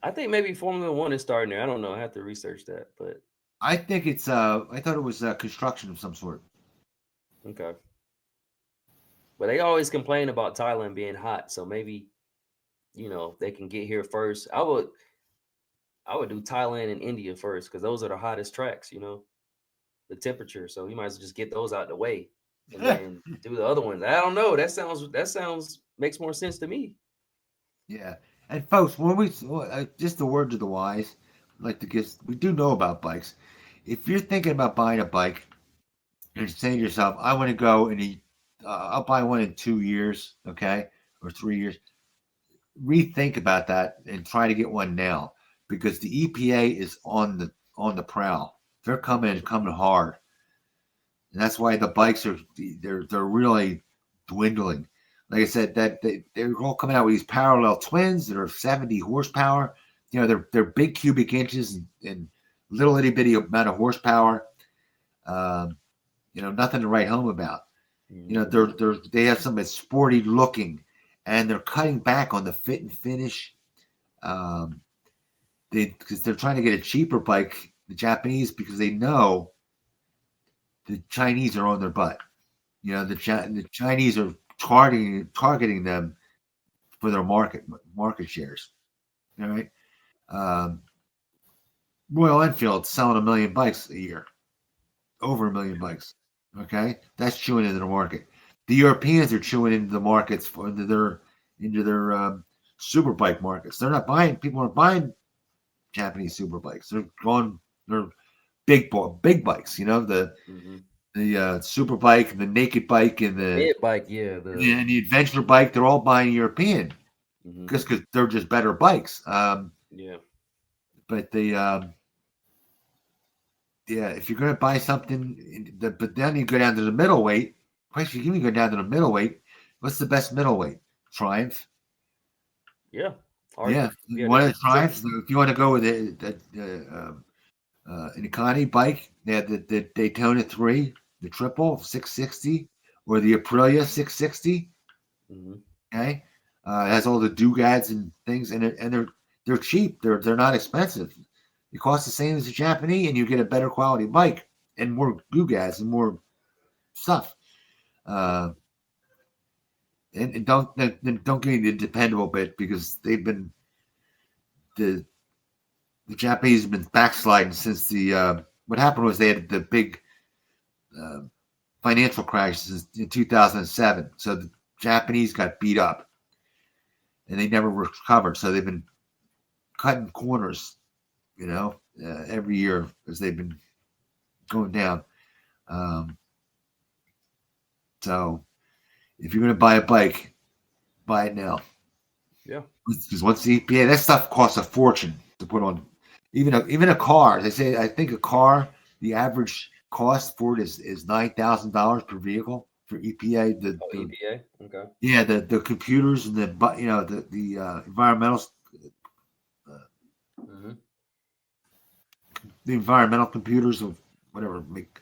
I think maybe Formula One is starting there. I don't know. I have to research that, but I think it's I thought it was construction of some sort. Okay. But they always complain about Thailand being hot, so maybe they can get here first. I would do Thailand and India first because those are the hottest tracks. The temperature. So you might as well just get those out the way and then do the other ones. I don't know. That sounds makes more sense to me. Yeah. And folks, when we just the word to the wise, like to get, we do know about bikes. If you're thinking about buying a bike, you're saying to yourself, I want to go and I'll buy one in 2 years, okay, or 3 years. Rethink about that and try to get one now because the EPA is on the prowl. They're coming hard, and that's why the bikes they're really dwindling. Like I said, that they're all coming out with these parallel twins that are 70 horsepower. They're big cubic inches and little itty bitty amount of horsepower. Nothing to write home about. They have some that's sporty looking, and they're cutting back on the fit and finish. Because they're trying to get a cheaper bike, the Japanese, because they know the Chinese are on their butt. The Chinese are targeting them for their market shares. All right. Royal Enfield's selling 1 million bikes a year, over 1 million bikes. Okay, that's chewing into the market. The Europeans are chewing into the markets into their superbike markets. They're not buying. People aren't buying Japanese superbikes. They're big bikes. The superbike and the naked bike and the bike, and the adventure bike. They're all buying European because they're just better bikes. But if you're going to buy something, but then you go down to the middleweight. If you go down to the middleweight, what's the best middleweight? Triumph. Yeah. One of the Triumphs. If you want to go with an economy bike, they have the Daytona 3, the Triple 660, or the Aprilia 660. Okay, it has all the doodads and things, and they're cheap. They're not expensive. It costs the same as the Japanese, and you get a better quality bike and more doodads and more stuff. And don't give me the dependable bit because they've been the Japanese have been backsliding since the what happened was they had the big financial crisis in 2007. So the Japanese got beat up and they never recovered. So they've been cutting corners, every year as they've been going down. So if you're going to buy a bike, buy it now. Yeah. Because once the EPA, that stuff costs a fortune to put on. Even a car. They say, I think a car, the average cost for it is $9,000 per vehicle for EPA. EPA. Okay. Yeah, the computers and the environmental. The environmental computers of whatever make.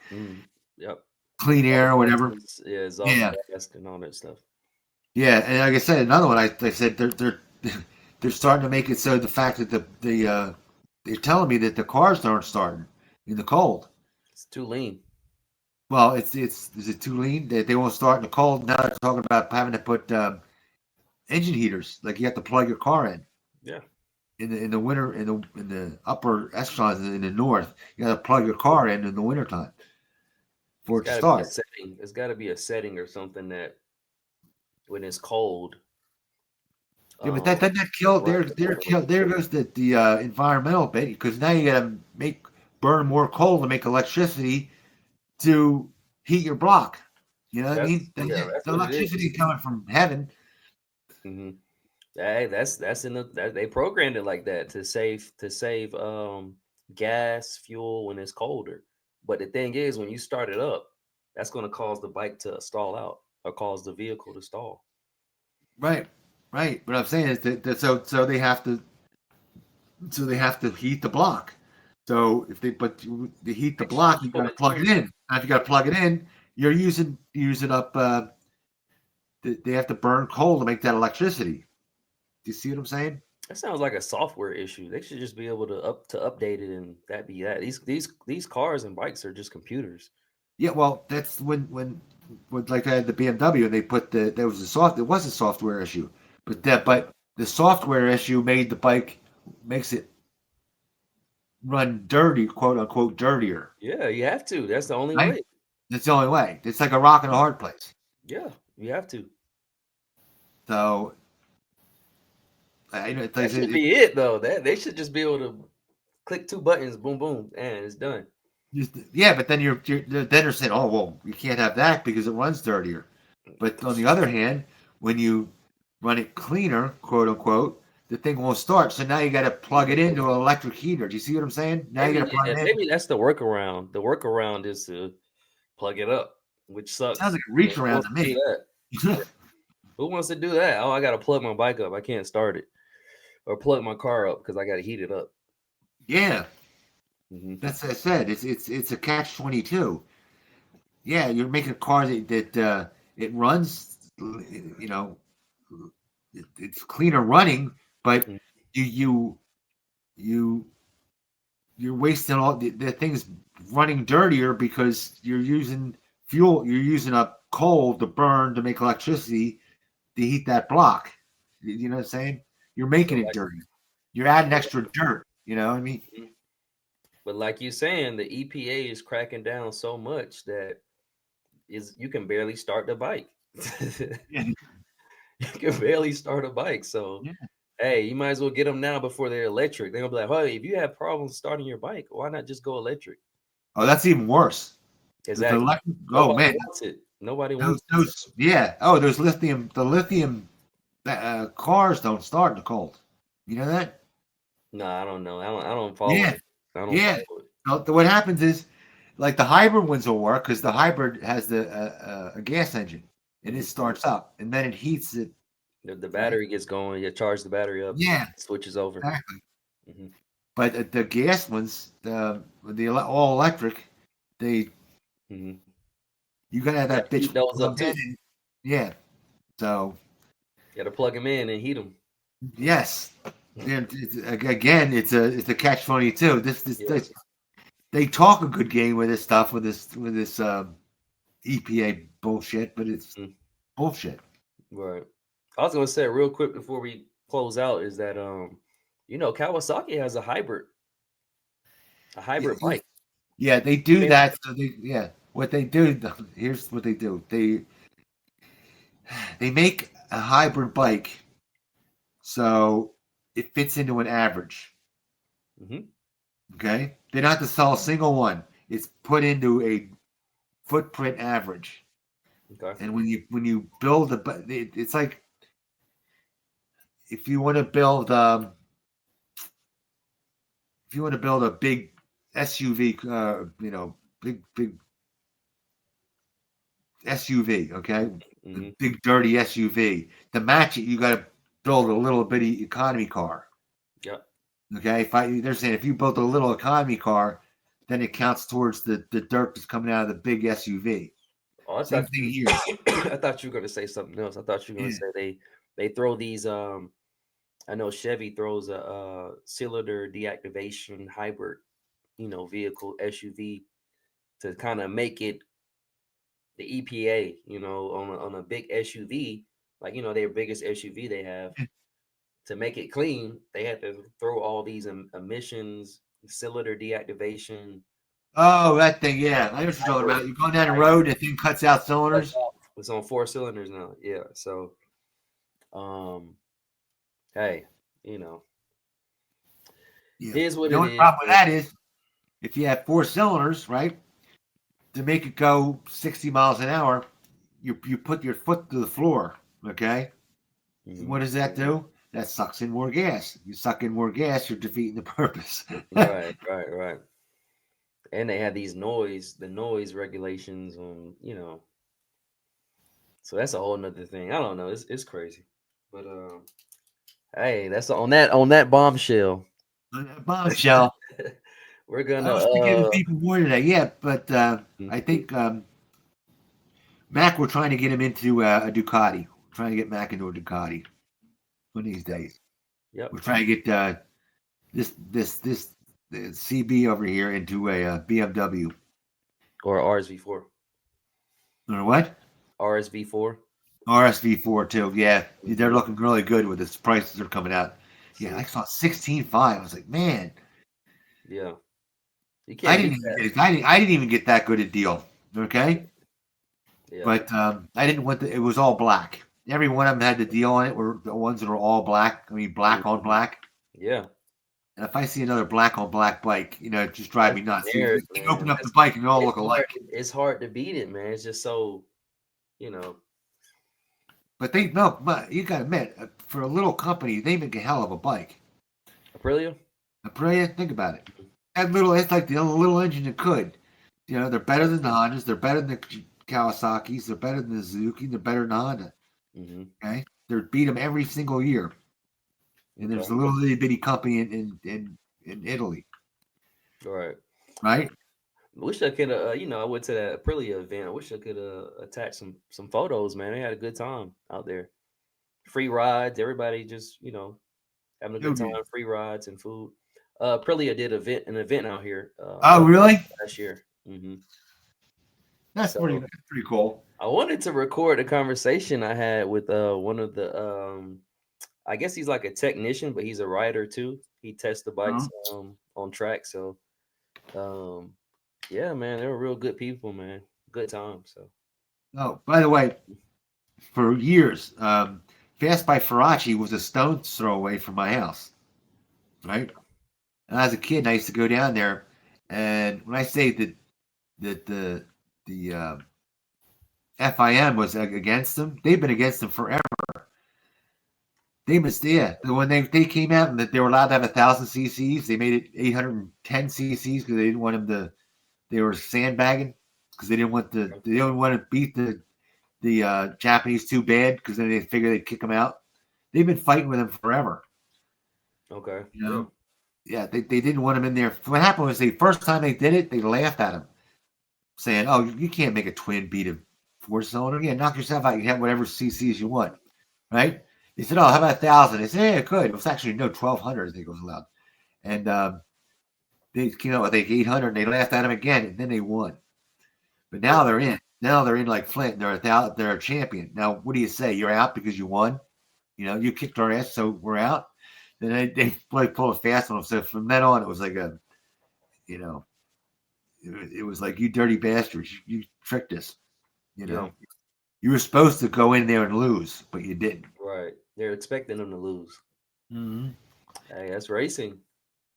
Yep. Clean air or whatever. It's all gas and all that stuff. Yeah, and like I said, another one. I said they're starting to make it so the fact that they're telling me that the cars aren't starting in the cold. It's too lean. Well, is it too lean? They won't start in the cold. Now they're talking about having to put engine heaters. Like you have to plug your car in. Yeah. In the winter, in the upper echelons in the north, you got to plug your car in the wintertime for it to start. It's got to be a setting or something that when it's cold. Yeah, but that doesn't kill. There goes the environmental bit because now you got to burn more coal to make electricity to heat your block. You know what I mean? The electricity coming from heaven. Mm-hmm. Hey, that's they programmed it like that to save gas, fuel when it's colder. But the thing is, when you start it up, that's going to cause the bike to stall out or cause the vehicle to stall. Right. What I'm saying is that so they have to heat the block. So if they heat the block, you got to plug it in. Now, if you got to plug it in, you're using up. They have to burn coal to make that electricity. Do you see what I'm saying? That sounds like a software issue. They should just be able to update it, and that be that. These cars and bikes are just computers. Yeah, well, that's when like I had the BMW, and they put there was a software issue, but the software issue makes it run dirty, quote unquote, dirtier. Yeah, you have to. That's the only Right? way. That's the only way. It's like a rock and a hard place. Yeah, you have to. So, That should be it, though. That they should just be able to click 2 buttons, boom, boom, and it's done. yeah, but then then they're saying, oh well, you can't have that because it runs dirtier. But on the other hand, when you run it cleaner, quote unquote, the thing won't start. So now you got to plug it into an electric heater. Do you see what I'm saying? Now you got to plug it in. Maybe that's the workaround. The workaround is to plug it up, which sucks. Sounds like a reach around to me. Who wants to do that? Oh, I got to plug my bike up. I can't start it, or plug my car up because I got to heat it up. Yeah, That's what I said. It's a catch-22. Yeah, you're making a car that it runs. It's cleaner running, but you're wasting all the things running dirtier because you're using fuel. You're using up coal to burn to make electricity to heat that block. You know what I'm saying? You're making it dirty. You're adding extra dirt. You know what I mean? But like you're saying, the EPA is cracking down so much that you can barely start the bike. You can barely start a bike. So, hey, you might as well get them now before they're electric. They're going to be like, hey, if you have problems starting your bike, why not just go electric? Oh, that's even worse. Exactly. Man. Wants it. Nobody wants it. Yeah. Oh, the lithium cars don't start in the cold. You know that? No, I don't know. I don't follow it. I don't follow it. What happens is, like the hybrid ones will work because the hybrid has a gas engine and it starts up and then it heats it. The battery gets going. You charge the battery up. Yeah, switches over. Exactly. But the gas ones, the all electric, you gotta have that bitch those up too. Yeah, so you gotta plug them in and heat them. Yes. Again, it's a catch-22. This they talk a good game with this stuff with this EPA bullshit, but it's bullshit. Right. I was gonna say real quick before we close out is that Kawasaki has a hybrid bike. Yeah, they do that. So what they do. Here's what they do. They make a hybrid bike so it fits into an average. Okay, they don't have to sell a single one. It's put into a footprint average. Okay. And when you build it's like if you want to build a big SUV, big SUV, okay, the big dirty SUV. To match it, you got to build a little bitty economy car. Yeah. Okay. They're saying if you built a little economy car, then it counts towards the dirt that's coming out of the big SUV. Oh, Same thing here. I thought you were going to say something else. I thought you were going to say they throw these. I know Chevy throws a cylinder deactivation hybrid, vehicle SUV to kind of make it the EPA, on a big SUV, like their biggest SUV they have. To make it clean, they had to throw all these emissions, cylinder deactivation. Oh, that thing, yeah. I know what you're talking about. You're going down the road, the thing cuts out cylinders. It's on 4 cylinders now. Yeah. So, hey, here's what it is. The only problem with that is if you have 4 cylinders, right, to make it go 60 miles an hour, you put your foot to the floor, okay? What does that do? That sucks in more gas. You suck in more gas, you're defeating the purpose. Right. And they have the noise regulations on, so that's a whole nother thing. I don't know. It's crazy. But hey, that's on that bombshell. We're gonna giving people more today. Yeah, but I think Mac, we're trying to get him into a Ducati. We're trying to get Mac into a Ducati one of these days. Yep. We're trying to get this CB over here into a BMW or RSV4. Or what? RSV4. RSV4 too. Yeah, they're looking really good with this prices are coming out. Yeah, I saw 16.5. I was like, man, Yeah, you I can't didn't beat even that. get I didn't even get that good a deal. Okay, Yeah. but I didn't want it was all black. Every one of them had the deal on it. Were the ones that were all black. I mean, black on black. Yeah. And if I see another black on black bike, it just drive That's me nuts. You generic, open man. up the bike and they all It's look hard. alike. It's hard to beat it, man. It's just so, you know. But they no, but you got to admit, for a little company, they make a hell of a bike. Aprilia. Aprilia, think about it. That little, it's like the little engine that could. They're better than the Hondas. They're better than the Kawasaki's. They're better than the Suzuki. They're better than the Honda. Mm-hmm. Okay, they beat them every single year. And there's a Okay. little itty bitty company in Italy, All right. right? Wish I could I went to that Aprilia event. I wish I could attach some photos, man. They had a good time out there. Free rides, everybody just, having a good time, free rides and food. Aprilia did an event out here Oh, really? last year. Mm-hmm. That's So pretty cool. I wanted to record a conversation I had with one of the I guess he's like a technician, but he's a rider too. He tests the bikes on track. So yeah, man, they were real good people, man. Good time. So Oh, by the way, for years, Fast by Faraci was a stone's throw away from my house, right? And as a kid, I used to go down there, and when I say that the FIM was against them, they've been against them forever. They must, yeah. When they came out and that they were allowed to have 1,000 cc's, they made it 810 cc's because they didn't want them to. They were sandbagging because they didn't want to beat the Japanese too bad because then they figured they'd kick them out. They've been fighting with them forever. okay, Yeah, they didn't want them in there. What happened was the first time they did it, they laughed at them, saying, "Oh, you can't make a twin beat a four-cylinder. Yeah, knock yourself out. You can have whatever cc's you want, right?" They said, "Oh, how about 1,000?" They said, "Yeah, it could." It was actually 1,200. I think it was allowed, and they came out with like 800. And they laughed at them again, and then they won. But now they're in. Now they're in like Flint. They're a champion. Now, what do you say? You're out because you won. You kicked our ass, so we're out. Then they pull a fast one. So from then on, it was like it was like, you dirty bastards, you tricked us. You were supposed to go in there and lose, but you didn't. right. They're expecting them to lose. Mm-hmm. Hey, that's racing.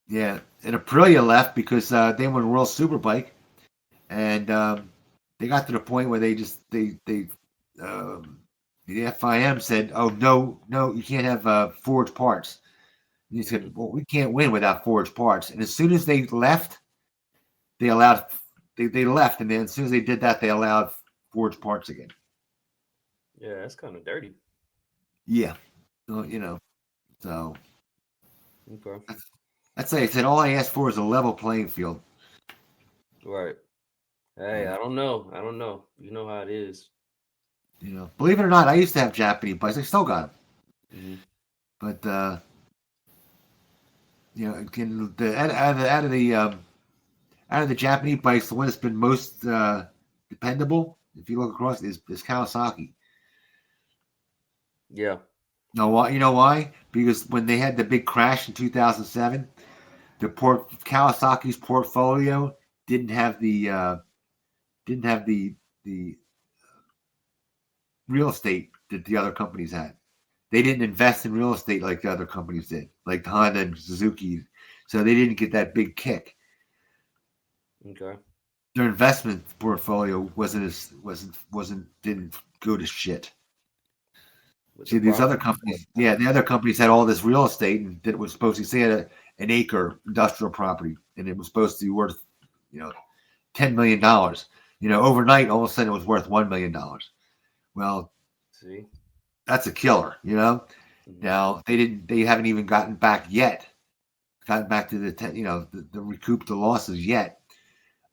Yeah, and Aprilia left because they went World Superbike, and they got to the point where the FIM said, "Oh, no, you can't have forged parts." And he said, "Well, we can't win without forged parts." And as soon as they left, they left, and then as soon as they did that, they allowed forged parts again. Yeah, that's kind of dirty. Yeah, so, so Okay. that's like I said. All I asked for is a level playing field. Right. Hey, I don't know. You know how it is. Believe it or not, I used to have Japanese bikes. I still got them. Mm-hmm. But out of the Japanese bikes, the one that's been most dependable, if you look across, is Kawasaki. Yeah. No, you know why? Because when they had the big crash in 2007, Kawasaki's portfolio didn't have the real estate that the other companies had. They didn't invest in real estate like the other companies did, like Honda and Suzuki. So they didn't get that big kick. Okay. Their investment portfolio didn't go to shit. See, these other companies, the other companies had all this real estate, and that was supposed to say an acre industrial property, and it was supposed to be worth, $10 million. Overnight, all of a sudden, it was worth $1 million. Well, see, that's a killer. Mm-hmm. Now they haven't even gotten back yet. Gotten back to the recoup the losses yet.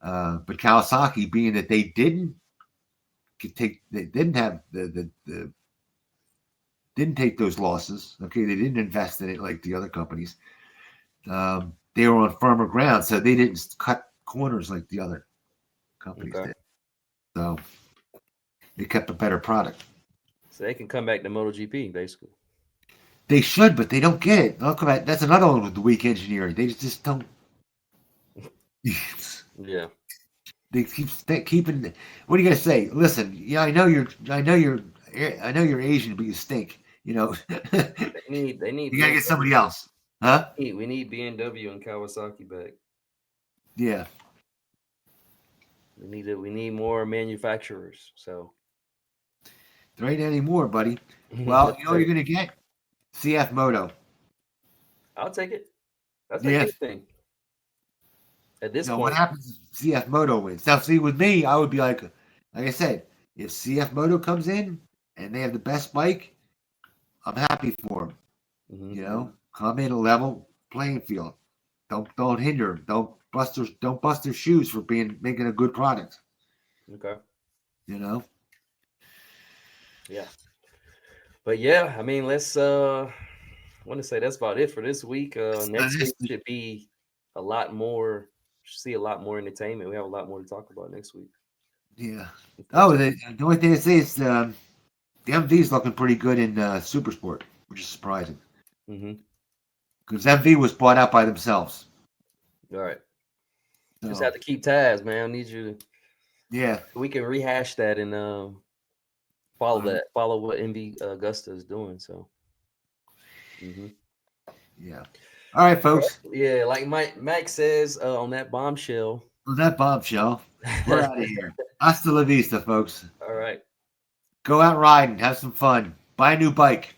But Kawasaki, being that they didn't take those losses. Okay, they didn't invest in it like the other companies. They were on firmer ground, so they didn't cut corners like the other companies did. So they kept a better product. So they can come back to MotoGP, basically. They should, but they don't get it. They'll come back. That's another one with the weak engineering. They just don't. Yeah. They keeping. What are you gonna say? Listen, yeah, I know you're Asian, but you stink. You know. They need. You gotta get somebody else, huh? We need BMW and Kawasaki back. Yeah. We need more manufacturers. So There ain't any more, buddy. Well, you know what you're gonna get? CF Moto. I'll take it. That's a Yeah. good thing. At this Now, point, what happens if CF Moto wins? Now, see, with me, I would be like I said, if CF Moto comes in and they have the best bike, I'm happy for them. mm-hmm. You know, come in a level playing field. Don't hinder them. Don't bust their shoes for making a good product. Okay. You know. Yeah. But yeah, I mean, let's. I want to say that's about it for this week. Next week should be a lot more. See a lot more entertainment. We have a lot more to talk about next week. Yeah. Oh, the only thing to say is the MV is looking pretty good in Super Sport, which is surprising. Because MV was bought out by themselves. All right. So, just have to keep tabs, man. I need you to. Yeah. We can rehash that and follow that. Follow what MV Augusta is doing. So. Yeah. All right, folks. Yeah, like Mike says on that bombshell. On that bombshell, we're out of here. Hasta la vista, folks. All right. Go out riding. Have some fun. Buy a new bike.